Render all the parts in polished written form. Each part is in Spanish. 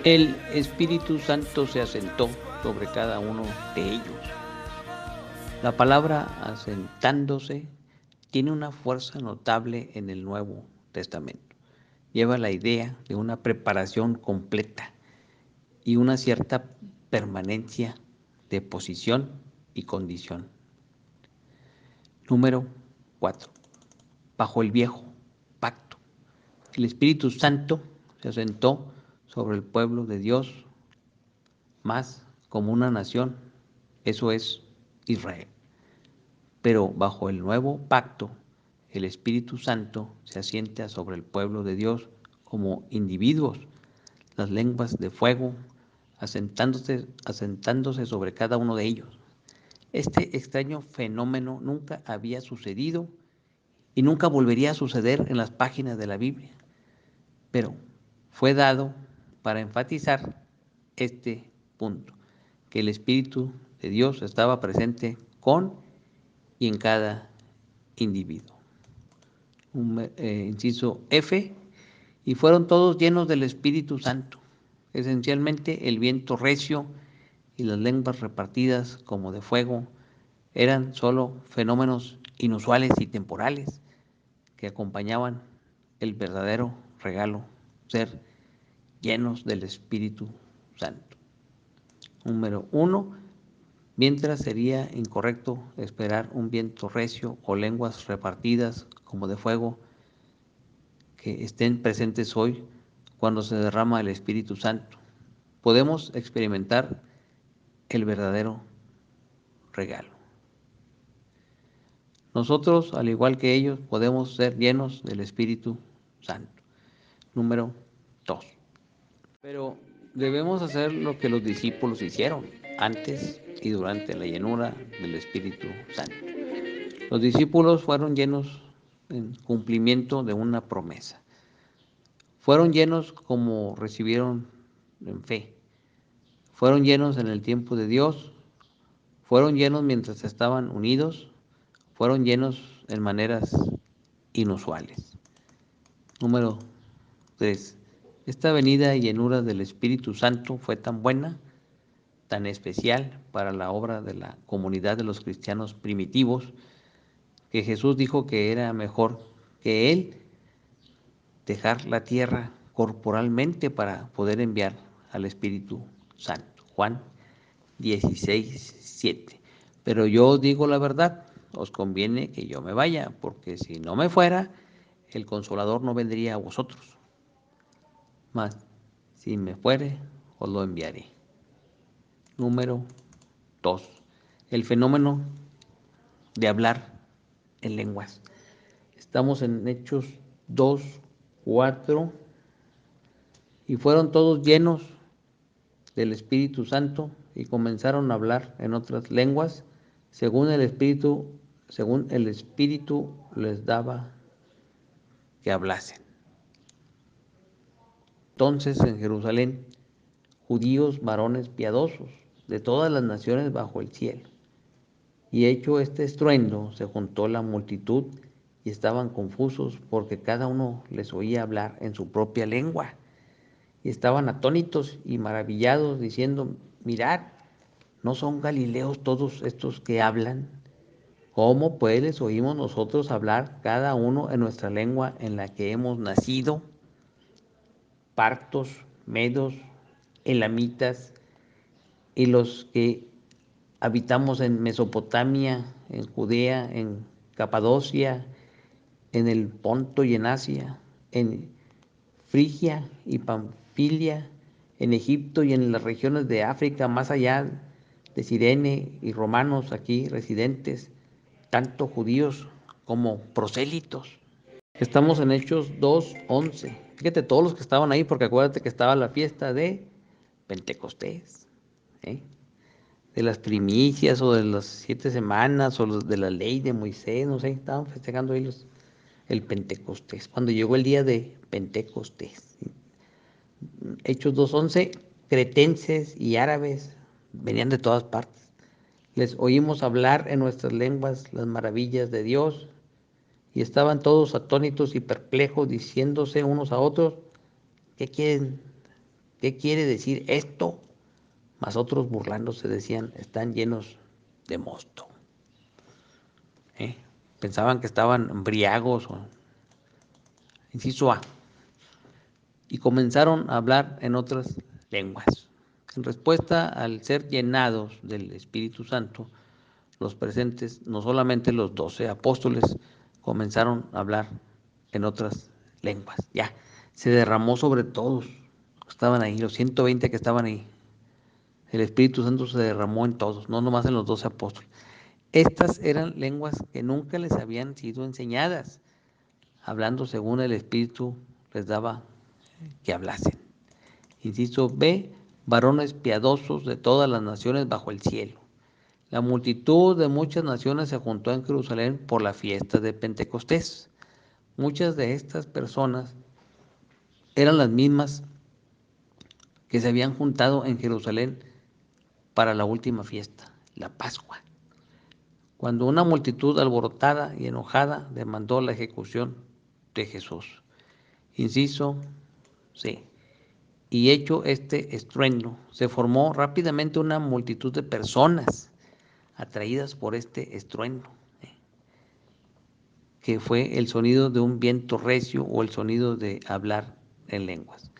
El Espíritu Santo se asentó sobre cada uno de ellos. La palabra asentándose tiene una fuerza notable en el Nuevo Testamento. Lleva la idea de una preparación completa y una cierta permanencia de posición y condición. Número 4. Bajo el viejo pacto, el Espíritu Santo se asentó sobre el pueblo de Dios más como una nación, eso es Israel. Pero bajo el nuevo pacto, el Espíritu Santo se asienta sobre el pueblo de Dios como individuos, las lenguas de fuego asentándose sobre cada uno de ellos. Este extraño fenómeno nunca había sucedido y nunca volvería a suceder en las páginas de la Biblia, pero fue dado para enfatizar este punto, que el Espíritu de Dios estaba presente con y en cada individuo. Inciso F, y fueron todos llenos del Espíritu Santo. Esencialmente el viento recio y las lenguas repartidas como de fuego eran solo fenómenos inusuales y temporales que acompañaban el verdadero regalo, ser llenos del Espíritu Santo. Número 1. Mientras sería incorrecto esperar un viento recio o lenguas repartidas como de fuego que estén presentes hoy cuando se derrama el Espíritu Santo. Podemos experimentar el verdadero regalo. Nosotros, al igual que ellos, podemos ser llenos del Espíritu Santo. Número 2. Pero debemos hacer lo que los discípulos hicieron antes y durante la llenura del Espíritu Santo. Los discípulos fueron llenos en cumplimiento de una promesa. Fueron llenos como recibieron en fe. Fueron llenos en el tiempo de Dios. Fueron llenos mientras estaban unidos. Fueron llenos en maneras inusuales. Número 3. Esta venida y llenura del Espíritu Santo fue tan buena, tan especial para la obra de la comunidad de los cristianos primitivos, que Jesús dijo que era mejor que Él dejar la tierra corporalmente para poder enviar al Espíritu Santo. Juan 16:7. Pero yo os digo la verdad, os conviene que yo me vaya, porque si no me fuera, el Consolador no vendría a vosotros. Mas si me fuere, os lo enviaré. Número 2. El fenómeno de hablar en lenguas. Estamos en Hechos 2:4. Y fueron todos llenos del Espíritu Santo y comenzaron a hablar en otras lenguas, según el Espíritu les daba que hablasen. Entonces en Jerusalén, judíos varones piadosos de todas las naciones bajo el cielo. Y hecho este estruendo, se juntó la multitud y estaban confusos porque cada uno les oía hablar en su propia lengua. Y estaban atónitos y maravillados, diciendo: mirad, ¿no son galileos todos estos que hablan? ¿Cómo pues les oímos nosotros hablar cada uno en nuestra lengua en la que hemos nacido? Partos, medos, elamitas y los que habitamos en Mesopotamia, en Judea, en Capadocia, en el Ponto y en Asia, en Frigia y Panfilia, en Egipto y en las regiones de África, más allá de Cirene, y romanos aquí residentes, tanto judíos como prosélitos. Estamos en Hechos 2:11. Fíjate todos los que estaban ahí, porque acuérdate que estaba la fiesta de Pentecostés, ¿eh? De las primicias o de las 7 semanas o de la ley de Moisés, no sé, estaban festejando ellos el Pentecostés, cuando llegó el día de Pentecostés. Hechos 2:11, cretenses y árabes venían de todas partes. Les oímos hablar en nuestras lenguas las maravillas de Dios y estaban todos atónitos y perplejos, diciéndose unos a otros: ¿qué quieren ¿qué quiere decir esto? Mas otros burlándose decían, están llenos de mosto. ¿Eh? Pensaban que estaban embriagos. Inciso A. Y comenzaron a hablar en otras lenguas. En respuesta al ser llenados del Espíritu Santo, los presentes, no solamente los 12 apóstoles, comenzaron a hablar en otras lenguas. Ya, se derramó sobre todos. Estaban ahí, los 120 que estaban ahí. El Espíritu Santo se derramó en todos, no nomás en los 12 apóstoles. Estas eran lenguas que nunca les habían sido enseñadas, hablando según el Espíritu les daba que hablasen. Inciso B, varones piadosos de todas las naciones bajo el cielo. La multitud de muchas naciones se juntó en Jerusalén por la fiesta de Pentecostés. Muchas de estas personas eran las mismas que se habían juntado en Jerusalén para la última fiesta, la Pascua, cuando una multitud alborotada y enojada demandó la ejecución de Jesús. Inciso C. Y hecho este estruendo, se formó rápidamente una multitud de personas atraídas por este estruendo, que fue el sonido de un viento recio o el sonido de hablar en lenguas.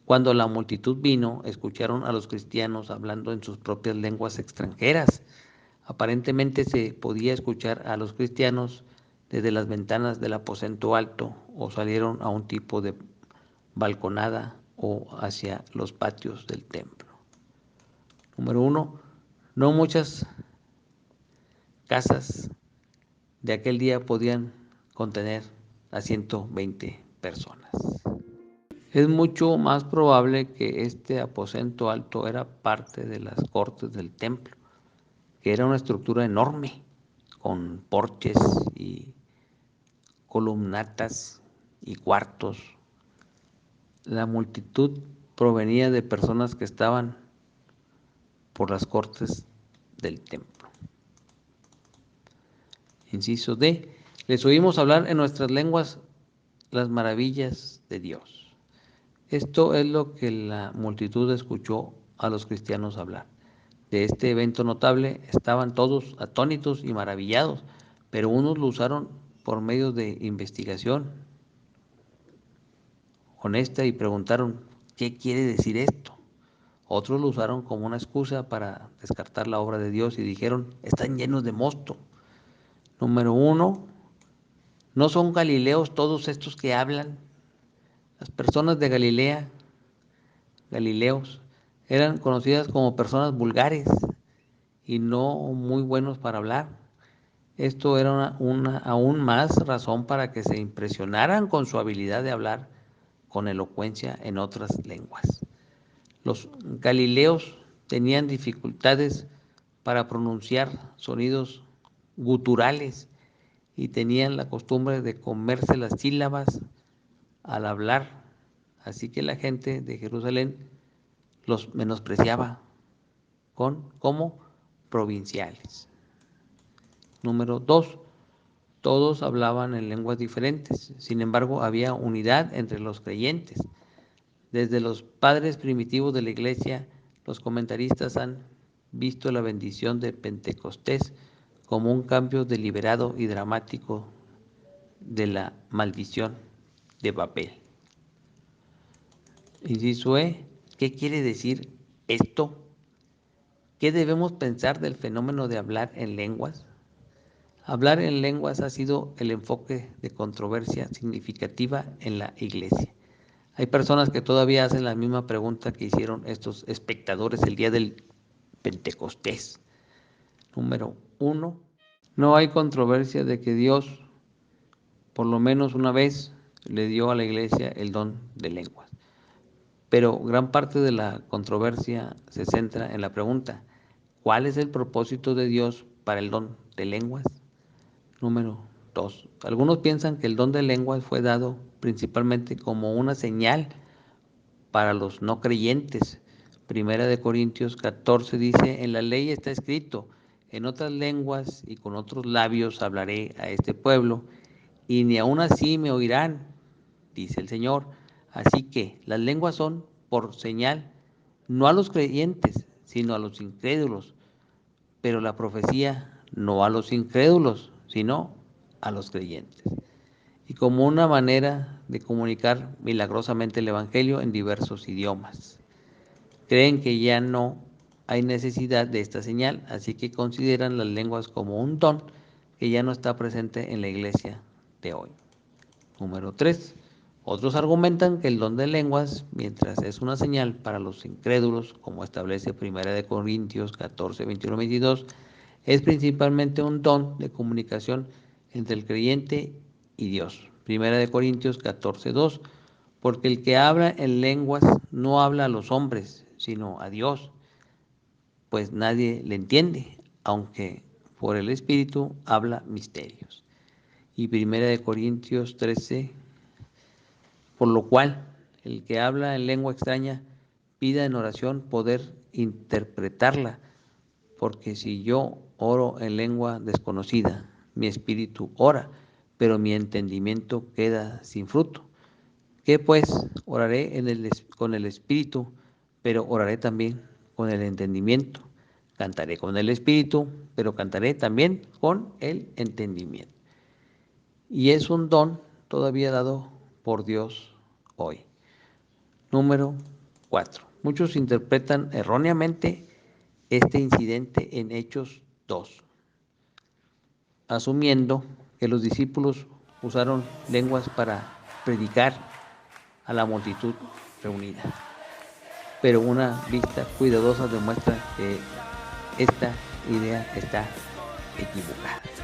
Cuando la multitud vino, escucharon a los cristianos hablando en sus propias lenguas extranjeras. Aparentemente se podía escuchar a los cristianos desde las ventanas del aposento alto o salieron a un tipo de balconada o hacia los patios del templo. Número 1. No muchas casas de aquel día podían contener a 120 personas. Es mucho más probable que este aposento alto era parte de las cortes del templo, que era una estructura enorme, con porches y columnatas y cuartos. La multitud provenía de personas que estaban por las cortes del templo. Inciso D. Les oímos hablar en nuestras lenguas las maravillas de Dios. Esto es lo que la multitud escuchó a los cristianos hablar. De este evento notable estaban todos atónitos y maravillados, pero unos lo usaron por medio de investigación honesta y preguntaron, ¿qué quiere decir esto? Otros lo usaron como una excusa para descartar la obra de Dios y dijeron, están llenos de mosto. Número 1, ¿no son galileos todos estos que hablan? Las personas de Galilea, galileos, eran conocidas como personas vulgares y no muy buenos para hablar. Esto era una aún más razón para que se impresionaran con su habilidad de hablar con elocuencia en otras lenguas. Los galileos tenían dificultades para pronunciar sonidos guturales y tenían la costumbre de comerse las sílabas al hablar, así que la gente de Jerusalén los menospreciaba como provinciales. Número 2. Todos hablaban en lenguas diferentes, sin embargo había unidad entre los creyentes. Desde los padres primitivos de la Iglesia, los comentaristas han visto la bendición de Pentecostés como un cambio deliberado y dramático de la maldición de Babel. Inciso E, ¿qué quiere decir esto? ¿Qué debemos pensar del fenómeno de hablar en lenguas? Hablar en lenguas ha sido el enfoque de controversia significativa en la Iglesia. Hay personas que todavía hacen la misma pregunta que hicieron estos espectadores el día del Pentecostés. Número 1. No hay controversia de que Dios, por lo menos una vez, le dio a la Iglesia el don de lenguas. Pero gran parte de la controversia se centra en la pregunta, ¿cuál es el propósito de Dios para el don de lenguas? Número 2. Algunos piensan que el don de lenguas fue dado principalmente como una señal para los no creyentes. Primera de Corintios 14 dice, en la ley está escrito, en otras lenguas y con otros labios hablaré a este pueblo, y ni aun así me oirán, dice el Señor. Así que las lenguas son por señal no a los creyentes, sino a los incrédulos, pero la profecía no a los incrédulos, sino a los creyentes, y como una manera de comunicar milagrosamente el Evangelio en diversos idiomas. Creen que ya no hay necesidad de esta señal, así que consideran las lenguas como un don que ya no está presente en la iglesia de hoy. Número 3. Otros argumentan que el don de lenguas, mientras es una señal para los incrédulos, como establece 1 Corintios 14, 21, 22, es principalmente un don de comunicación entre el creyente y Dios. 1 Corintios 14, 2. Porque el que habla en lenguas no habla a los hombres, sino a Dios, pues nadie le entiende, aunque por el Espíritu habla misterios. Y 1 Corintios 13, por lo cual el que habla en lengua extraña pida en oración poder interpretarla, porque si yo oro en lengua desconocida, mi espíritu ora, pero mi entendimiento queda sin fruto. ¿Qué pues? Oraré con el espíritu, pero oraré también con el entendimiento. Cantaré con el espíritu, pero cantaré también con el entendimiento. Y es un don todavía dado por Dios hoy. Número 4. Muchos interpretan erróneamente este incidente en Hechos 2, asumiendo que los discípulos usaron lenguas para predicar a la multitud reunida. Pero una vista cuidadosa demuestra que esta idea está equivocada.